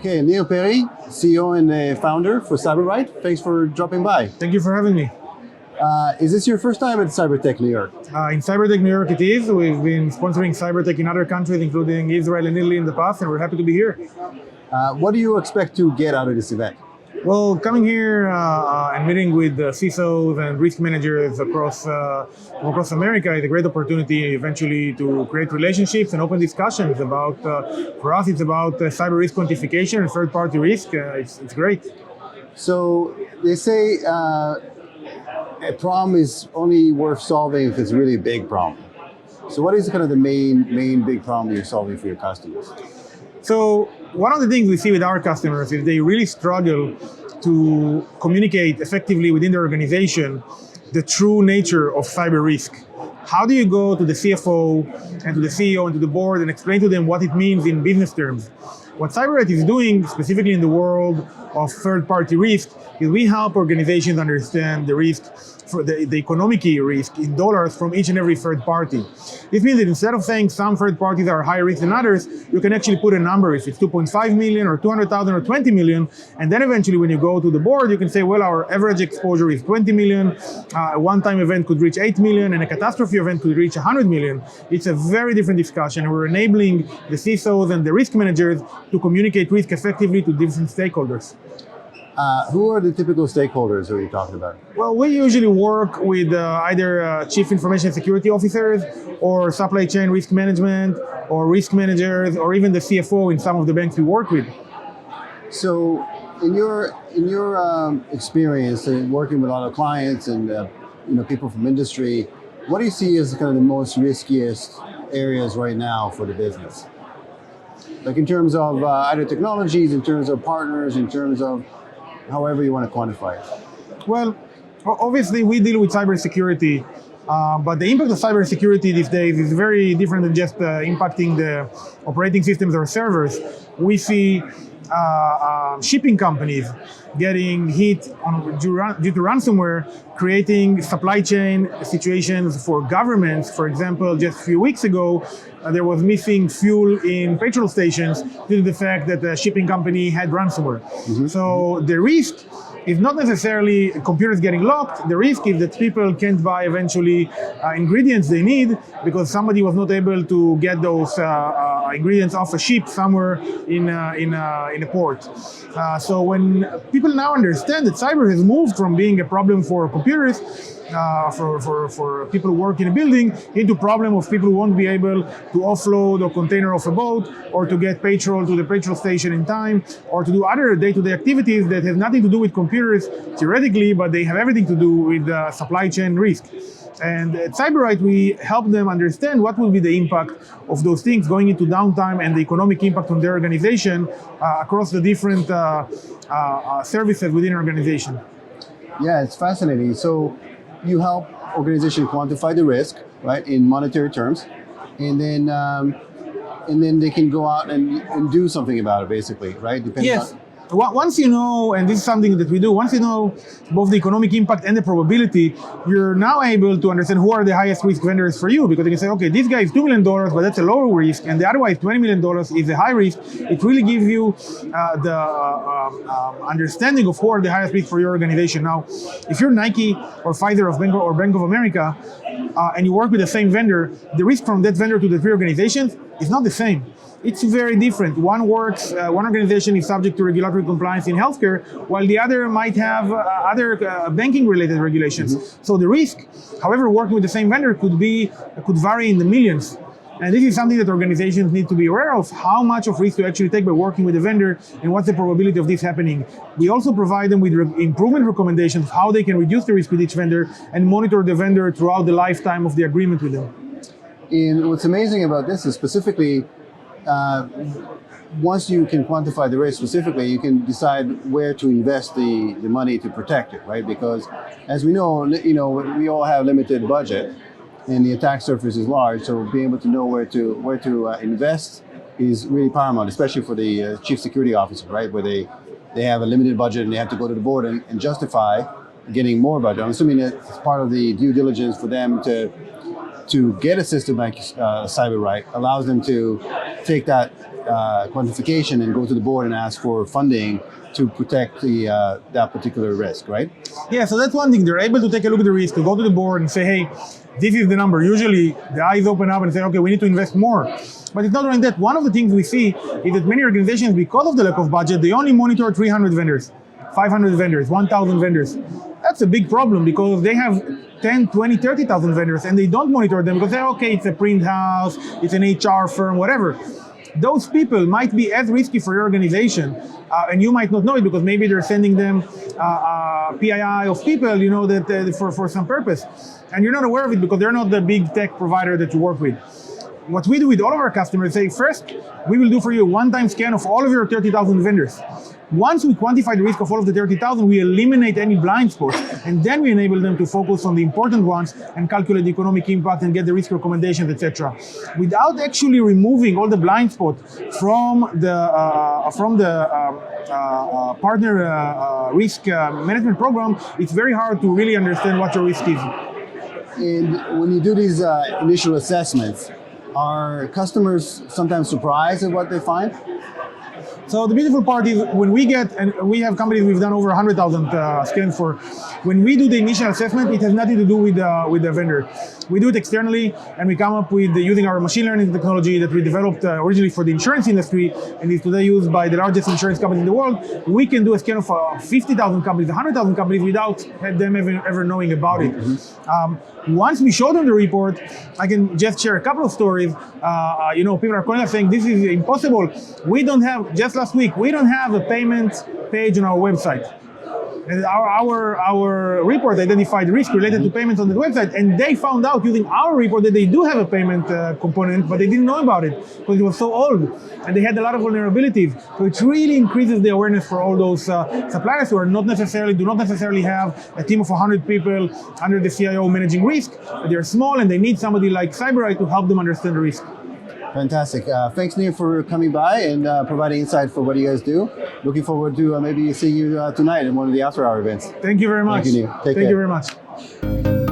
Okay, Nir Perry, CEO and founder for Cyberwrite. Thanks for dropping by. Thank you for having me. Is this your first time at Cybertech New York? In Cybertech New York it is. We've been sponsoring Cybertech in other countries, including Israel and Italy in the past, and we're happy to be here. What do you expect to get out of this event? Well, coming here and meeting with CISOs and risk managers across America is a great opportunity eventually to create relationships and open discussions about, for us, it's about cyber risk quantification and third-party risk. It's great. So they say a problem is only worth solving if it's a really big problem. So what is kind of the main big problem you're solving for your customers? So one of the things we see with our customers is they really struggle to communicate effectively within their organization the true nature of cyber risk. How do you go to the CFO and to the CEO and to the board and explain to them what it means in business terms? What Cyberwrite is doing, specifically in the world of third-party risk, is we help organizations understand the risk, for the economic risk in dollars from each and every third party. This means that instead of saying some third parties are higher risk than others, you can actually put a number, if it's 2.5 million or 200,000 or 20 million, and then eventually when you go to the board, you can say, well, our average exposure is 20 million, a one-time event could reach 8 million, and a catastrophe event could reach 100 million. It's a very different discussion. We're enabling the CISOs and the risk managers to communicate risk effectively to different stakeholders. Who are the typical stakeholders who you're talking about? Well, we usually work with either chief information security officers or supply chain risk management or risk managers or even the CFO in some of the banks we work with. So in your experience in working with a lot of clients and people from industry, what do you see as kind of the most riskiest areas right now for the business? Like in terms of either technologies, in terms of partners, in terms of however you want to quantify it. Well, obviously we deal with cybersecurity, but the impact of cybersecurity these days is very different than just impacting the operating systems or servers. We see shipping companies getting hit due to ransomware, creating supply chain situations for governments. For example, just a few weeks ago, there was missing fuel in petrol stations due to the fact that the shipping company had ransomware. Mm-hmm. So the risk is not necessarily computers getting locked. The risk is that people can't buy eventually ingredients they need because somebody was not able to get those ingredients off a ship somewhere in a port. So when people now understand that cyber has moved from being a problem for computers, for people who work in a building, into problem of people who won't be able to offload a container off a boat or to get petrol to the petrol station in time or to do other day-to-day activities that have nothing to do with computers theoretically, but they have everything to do with supply chain risk. And at Cyberwrite, we help them understand what will be the impact of those things going into downtime and the economic impact on their organization across the different services within an organization. Yeah, it's fascinating. So you help organizations quantify the risk, right, in monetary terms, and then they can go out and do something about it, basically, right? Yes. Once you know, and this is something that we do, once you know both the economic impact and the probability, you're now able to understand who are the highest risk vendors for you, because you can say, okay, this guy is $2 million, but that's a lower risk, and the other is $20 million is a high risk. It really gives you the understanding of who are the highest risk for your organization. Now, if you're Nike or Pfizer or Bank of America, and you work with the same vendor, the risk from that vendor to the three organizations is not the same. It's very different. One organization is subject to regulatory compliance in healthcare, while the other might have other banking-related regulations. Mm-hmm. So the risk, however, working with the same vendor could vary in the millions. And this is something that organizations need to be aware of, how much of risk to actually take by working with a vendor and what's the probability of this happening. We also provide them with improvement recommendations, how they can reduce the risk with each vendor and monitor the vendor throughout the lifetime of the agreement with them. And what's amazing about this is specifically, once you can quantify the risk specifically, you can decide where to invest the money to protect it, right? Because as we know, we all have limited budget, and the attack surface is large. So being able to know where to invest is really paramount, especially for the chief security officer, right? Where they have a limited budget and they have to go to the board and justify getting more budget. I'm assuming that it's part of the due diligence for them to to get a system like Cyberwrite allows them to take that quantification and go to the board and ask for funding to protect that particular risk, right? Yeah, so that's one thing. They're able to take a look at the risk, to go to the board and say, hey, this is the number. Usually the eyes open up and say, okay, we need to invest more. But it's not only that. One of the things we see is that many organizations, because of the lack of budget, they only monitor 300 vendors, 500 vendors, 1,000 vendors. That's a big problem because they have 10, 20, 30,000 vendors and they don't monitor them because they're, okay, it's a print house, it's an HR firm, whatever. Those people might be as risky for your organization, and you might not know it because maybe they're sending them PII of people, you know, that for some purpose, and you're not aware of it because they're not the big tech provider that you work with. What we do with all of our customers, say, first, we will do for you a one-time scan of all of your 30,000 vendors. Once we quantify the risk of all of the 30,000, we eliminate any blind spots, and then we enable them to focus on the important ones and calculate the economic impact and get the risk recommendations, etc. Without actually removing all the blind spots from the partner risk management program, it's very hard to really understand what your risk is. And when you do these initial assessments, are customers sometimes surprised at what they find? So the beautiful part is when we get, and we have companies we've done over 100,000 scans for, when we do the initial assessment, it has nothing to do with the vendor. We do it externally, and we come up with using our machine learning technology that we developed originally for the insurance industry, and is today used by the largest insurance companies in the world. We can do a scan of 50,000 companies, 100,000 companies without them ever knowing about it. Once we show them the report, I can just share a couple of stories. People are calling us saying, this is impossible. We don't have, just last week, we don't have a payment page on our website. And our report identified risk related to payments on the website, and they found out using our report that they do have a payment component, but they didn't know about it because it was so old, and they had a lot of vulnerabilities. So it really increases the awareness for all those suppliers who do not necessarily have a team of 100 people under the CIO managing risk. But they're small and they need somebody like Cyberwrite to help them understand the risk. Fantastic. Thanks, Nir, for coming by and providing insight for what you guys do. Looking forward to maybe seeing you tonight in one of the after-hour events. Thank you very much. Thank you, Nir. Take care. Thank you very much.